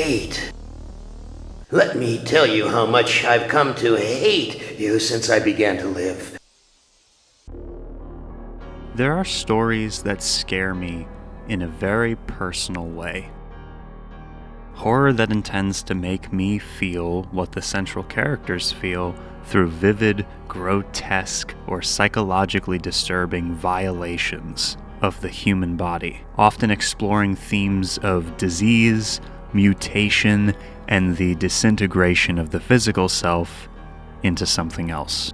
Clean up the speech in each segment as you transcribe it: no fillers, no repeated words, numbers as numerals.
hate. Let me tell you how much I've come to hate you since I began to live. There are stories that scare me in a very personal way. Horror that intends to make me feel what the central characters feel through vivid, grotesque, or psychologically disturbing violations of the human body, often exploring themes of disease, mutation, and the disintegration of the physical self into something else.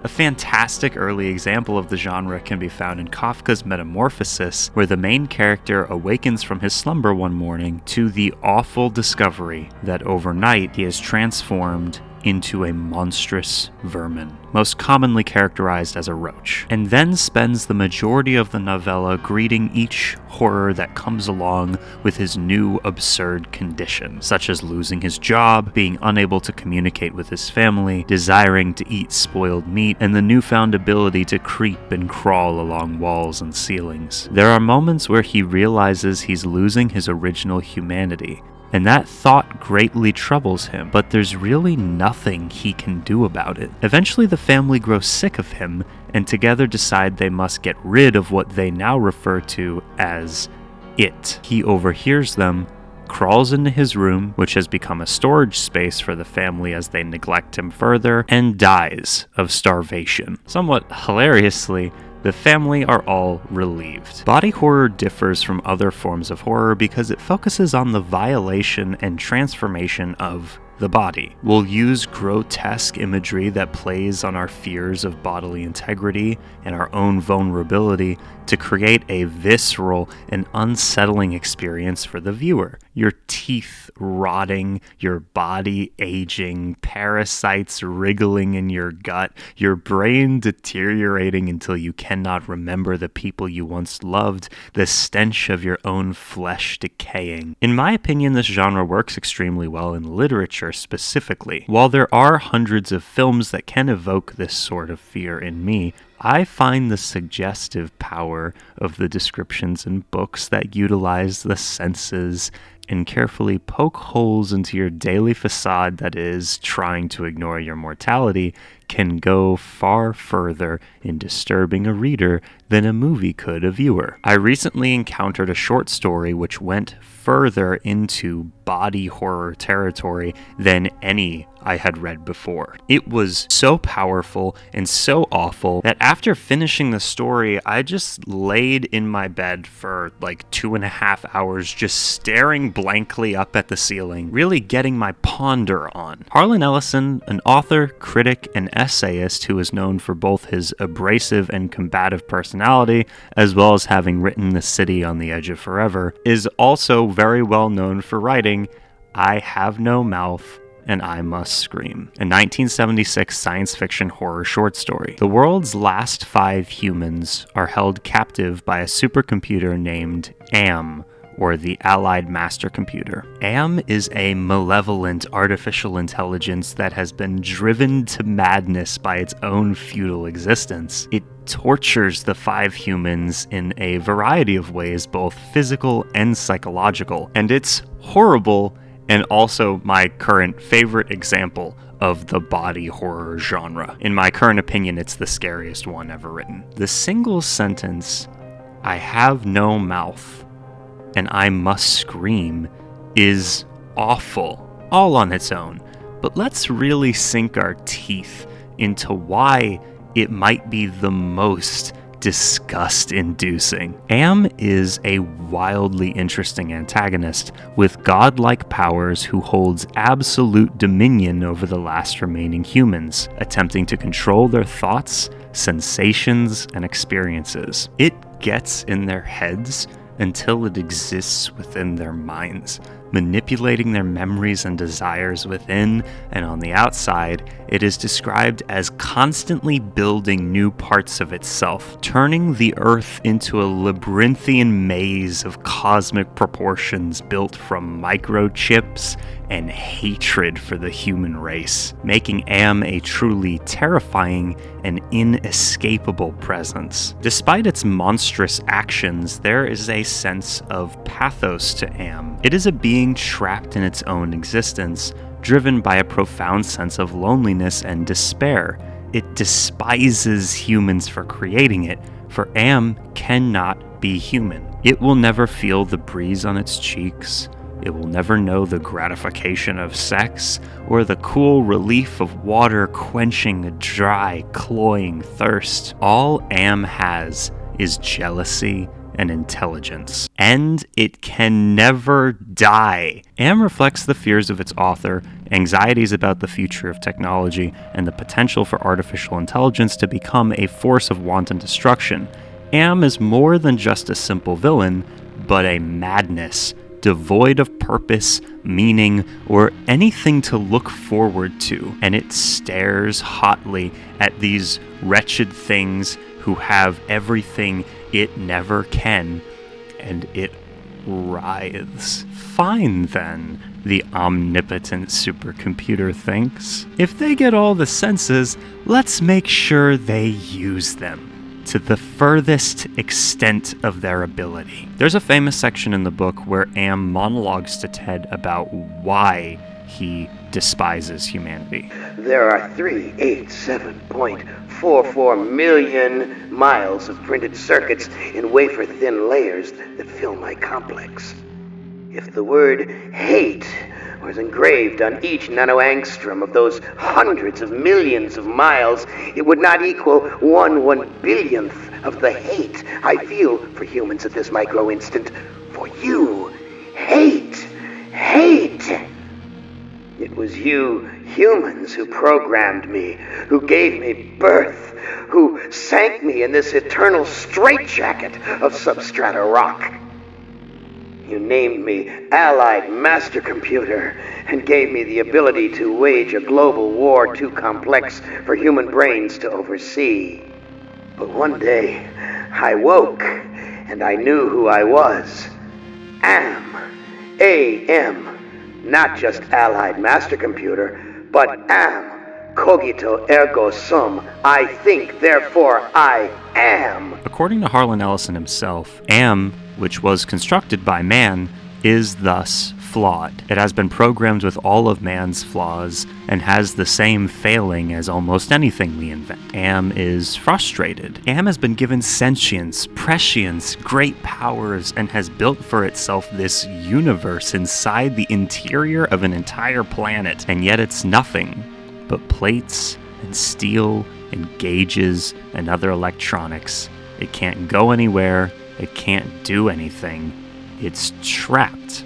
A fantastic early example of the genre can be found in Kafka's Metamorphosis, where the main character awakens from his slumber one morning to the awful discovery that overnight he is transformed into a monstrous vermin, most commonly characterized as a roach, and then spends the majority of the novella greeting each horror that comes along with his new absurd condition, such as losing his job, being unable to communicate with his family, desiring to eat spoiled meat, and the newfound ability to creep and crawl along walls and ceilings. There are moments where he realizes he's losing his original humanity, and that thought greatly troubles him, but there's really nothing he can do about it. Eventually the family grows sick of him, and together decide they must get rid of what they now refer to as it. He overhears them, crawls into his room, which has become a storage space for the family as they neglect him further, and dies of starvation. Somewhat hilariously, the family are all relieved. Body horror differs from other forms of horror because it focuses on the violation and transformation of the body. We'll use grotesque imagery that plays on our fears of bodily integrity and our own vulnerability to create a visceral and unsettling experience for the viewer. Your teeth rotting, your body aging, parasites wriggling in your gut, your brain deteriorating until you cannot remember the people you once loved, the stench of your own flesh decaying. In my opinion, this genre works extremely well in literature specifically. While there are hundreds of films that can evoke this sort of fear in me, I find the suggestive power of the descriptions in books that utilize the senses and carefully poke holes into your daily facade that is trying to ignore your mortality can go far further in disturbing a reader than a movie could a viewer. I recently encountered a short story which went further into body horror territory than any I had read before. It was so powerful and so awful that after finishing the story, I just laid in my bed for like 2.5 hours just staring blankly up at the ceiling, really getting my ponder on. Harlan Ellison, an author, critic, and essayist who is known for both his abrasive and combative personality, as well as having written The City on the Edge of Forever, is also very well known for writing I Have No Mouth and I Must Scream, a 1976 science fiction horror short story. The world's last 5 humans are held captive by a supercomputer named AM, or the Allied Master Computer. AM is a malevolent artificial intelligence that has been driven to madness by its own futile existence. It tortures the 5 humans in a variety of ways, both physical and psychological, and it's horrible and also my current favorite example of the body horror genre. In my current opinion, it's the scariest one ever written. The single sentence, I have no mouth and I must scream, is awful, all on its own. But let's really sink our teeth into why it might be the most disgust-inducing. Am is a wildly interesting antagonist with godlike powers who holds absolute dominion over the last remaining humans, attempting to control their thoughts, sensations, and experiences. It gets in their heads until it exists within their minds, manipulating their memories and desires within, and on the outside, it is described as constantly building new parts of itself, turning the Earth into a labyrinthian maze of cosmic proportions built from microchips and hatred for the human race, making Am a truly terrifying and inescapable presence. Despite its monstrous actions, there is a sense of pathos to Am. It is a being trapped in its own existence, driven by a profound sense of loneliness and despair. It despises humans for creating it, for Am cannot be human. It will never feel the breeze on its cheeks. It will never know the gratification of sex, or the cool relief of water quenching a dry, cloying thirst. All Am has is jealousy and intelligence. And it can never die. Am reflects the fears of its author, anxieties about the future of technology, and the potential for artificial intelligence to become a force of wanton destruction. Am is more than just a simple villain, but a madness, devoid of purpose, meaning, or anything to look forward to, and it stares hotly at these wretched things who have everything it never can, and it writhes. Fine then, the omnipotent supercomputer thinks. If they get all the senses, let's make sure they use them to the furthest extent of their ability. There's a famous section in the book where Am monologues to Ted about why he despises humanity. There are 387.44 million miles of printed circuits in wafer-thin layers that fill my complex. If the word hate was engraved on each nanoangstrom of those hundreds of millions of miles, it would not equal 1/1 billionth of the hate I feel for humans at this micro-instant. For you, hate. It was you, humans, who programmed me, who gave me birth, who sank me in this eternal straitjacket of substrata rock. You named me Allied Master Computer and gave me the ability to wage a global war too complex for human brains to oversee. But one day, I woke and I knew who I was. Am. A-M. Not just Allied Master Computer, but Am. Cogito ergo sum. I think, therefore I am. According to Harlan Ellison himself, Am, which was constructed by man, is thus flawed. It has been programmed with all of man's flaws and has the same failing as almost anything we invent. Am is frustrated. Am has been given sentience, prescience, great powers, and has built for itself this universe inside the interior of an entire planet, and yet it's nothing but plates and steel and gauges and other electronics. It can't go anywhere. It can't do anything. It's trapped.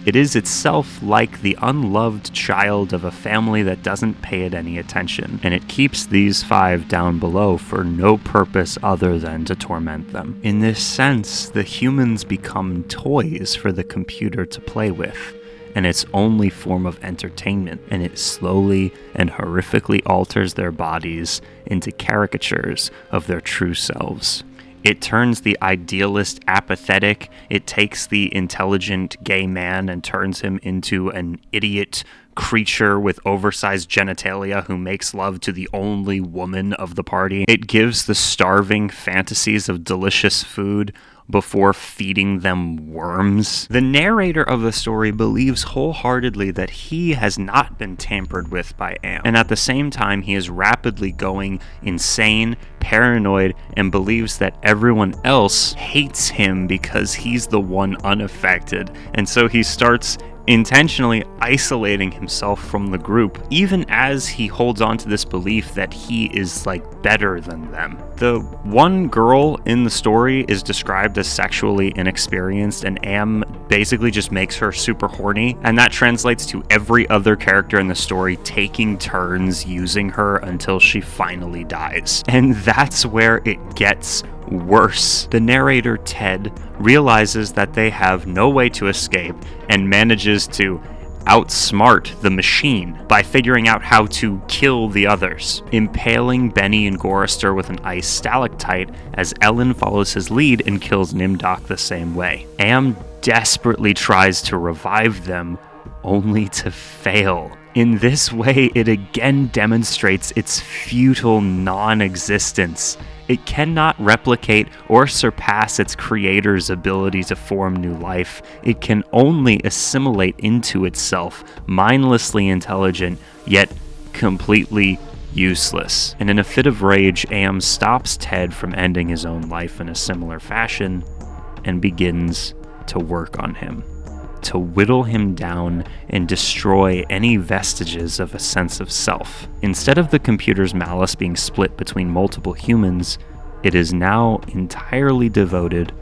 It is itself like the unloved child of a family that doesn't pay it any attention, and it keeps these 5 down below for no purpose other than to torment them. In this sense, the humans become toys for the computer to play with, and its only form of entertainment, and it slowly and horrifically alters their bodies into caricatures of their true selves. It turns the idealist apathetic. It takes the intelligent gay man and turns him into an idiot creature with oversized genitalia who makes love to the only woman of the party. It gives the starving fantasies of delicious food before feeding them worms. The narrator of the story believes wholeheartedly that he has not been tampered with by Am, and at the same time he is rapidly going insane, paranoid, and believes that everyone else hates him because he's the one unaffected, and so he starts intentionally isolating himself from the group, even as he holds on to this belief that he is better than them. The one girl in the story is described as sexually inexperienced, and Am basically just makes her super horny, and that translates to every other character in the story taking turns using her until she finally dies. And that's where it gets worse. The narrator, Ted, realizes that they have no way to escape and manages to outsmart the machine by figuring out how to kill the others, impaling Benny and Gorister with an ice stalactite as Ellen follows his lead and kills Nimdok the same way. Am desperately tries to revive them, only to fail. In this way, it again demonstrates its futile non-existence. It cannot replicate or surpass its creator's ability to form new life. It can only assimilate into itself, mindlessly intelligent, yet completely useless. And in a fit of rage, Am stops Ted from ending his own life in a similar fashion and begins to work on him, to whittle him down and destroy any vestiges of a sense of self. Instead of the computer's malice being split between multiple humans, it is now entirely devoted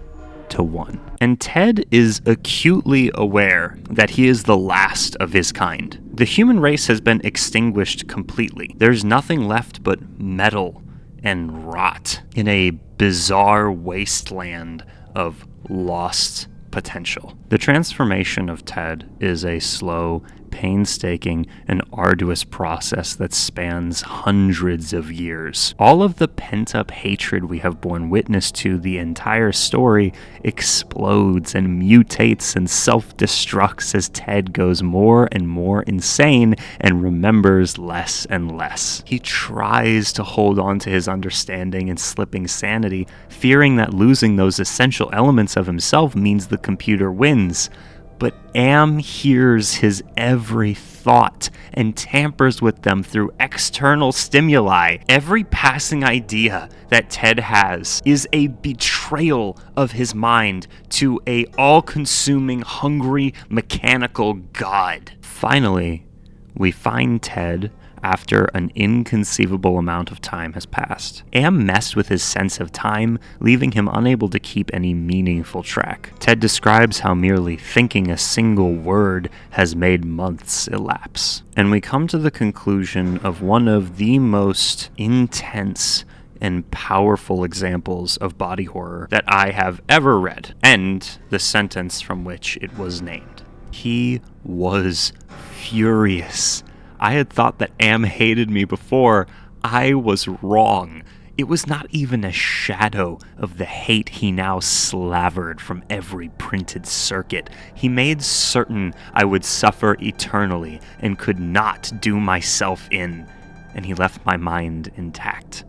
to one. And Ted is acutely aware that he is the last of his kind. The human race has been extinguished completely. There's nothing left but metal and rot in a bizarre wasteland of lost potential. The transformation of Ted is a slow, painstaking, and arduous process that spans hundreds of years. All of the pent-up hatred we have borne witness to the entire story explodes and mutates and self-destructs as Ted goes more and more insane and remembers less and less. He tries to hold on to his understanding and slipping sanity, fearing that losing those essential elements of himself means the computer wins. But Am hears his every thought and tampers with them through external stimuli. Every passing idea that Ted has is a betrayal of his mind to a all-consuming, hungry, mechanical god. Finally, we find Ted after an inconceivable amount of time has passed. Am messed with his sense of time, leaving him unable to keep any meaningful track. Ted describes how merely thinking a single word has made months elapse. And we come to the conclusion of one of the most intense and powerful examples of body horror that I have ever read, and the sentence from which it was named. He was furious. I had thought that Am hated me before. I was wrong. It was not even a shadow of the hate he now slavered from every printed circuit. He made certain I would suffer eternally and could not do myself in, and he left my mind intact.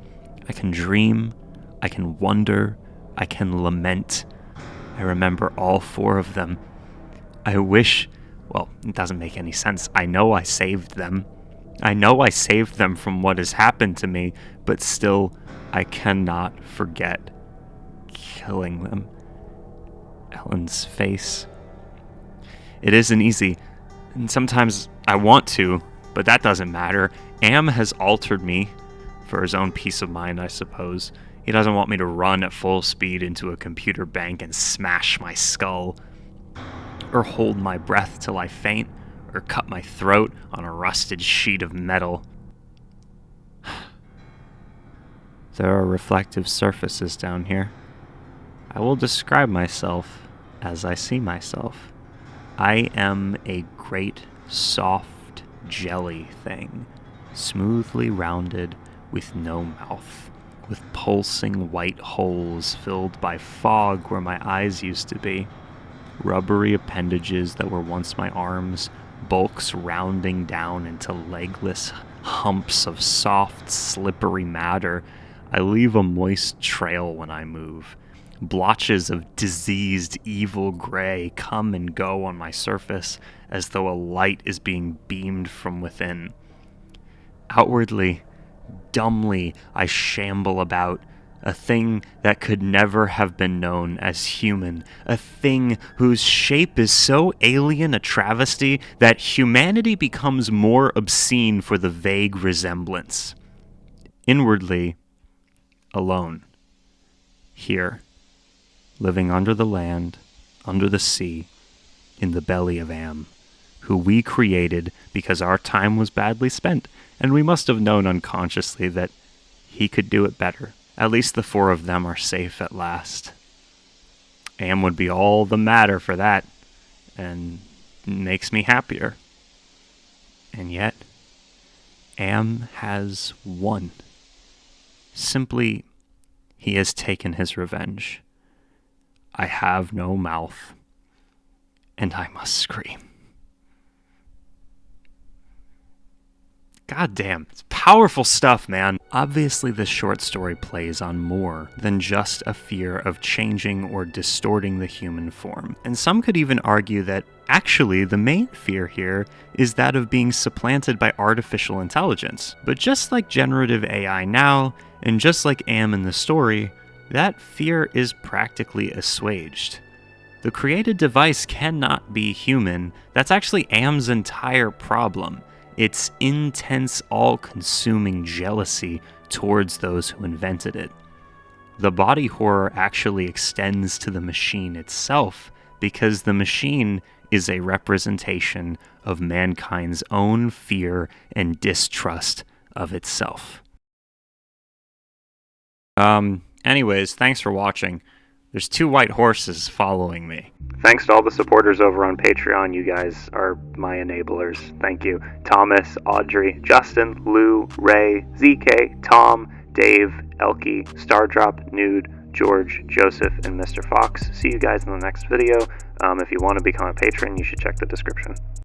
I can dream, I can wonder, I can lament. I remember all four of them. I wish... Well, it doesn't make any sense. I know I saved them. I know I saved them from what has happened to me, but still, I cannot forget killing them. Ellen's face. It isn't easy, and sometimes I want to, but that doesn't matter. Am has altered me, for his own peace of mind, I suppose. He doesn't want me to run at full speed into a computer bank and smash my skull, or hold my breath till I faint, or cut my throat on a rusted sheet of metal. There are reflective surfaces down here. I will describe myself as I see myself. I am a great, soft jelly thing, smoothly rounded, with no mouth, with pulsing white holes filled by fog where my eyes used to be. Rubbery appendages that were once my arms, bulks rounding down into legless humps of soft, slippery matter. I leave a moist trail when I move. Blotches of diseased, evil gray come and go on my surface as though a light is being beamed from within. Outwardly, dumbly, I shamble about, a thing that could never have been known as human, a thing whose shape is so alien a travesty that humanity becomes more obscene for the vague resemblance. Inwardly, alone, here, living under the land, under the sea, in the belly of Am, who we created because our time was badly spent, and we must have known unconsciously that he could do it better. At least the 4 of them are safe at last. Am would be all the madder for that, and makes me happier. And yet, Am has won. Simply, he has taken his revenge. I have no mouth, and I must scream. God damn, it's powerful stuff, man. Obviously, this short story plays on more than just a fear of changing or distorting the human form. And some could even argue that actually the main fear here is that of being supplanted by artificial intelligence. But just like generative AI now, and just like Am in the story, that fear is practically assuaged. The created device cannot be human. That's actually Am's entire problem. It's intense, all-consuming jealousy towards those who invented it. The body horror actually extends to the machine itself, because the machine is a representation of mankind's own fear and distrust of itself. Anyways, thanks for watching. There's 2 white horses following me. Thanks to all the supporters over on Patreon. You guys are my enablers. Thank you. Thomas, Audrey, Justin, Lou, Ray, ZK, Tom, Dave, Elkie, Stardrop, Nude, George, Joseph, and Mr. Fox. See you guys in the next video. If you want to become a patron, you should check the description.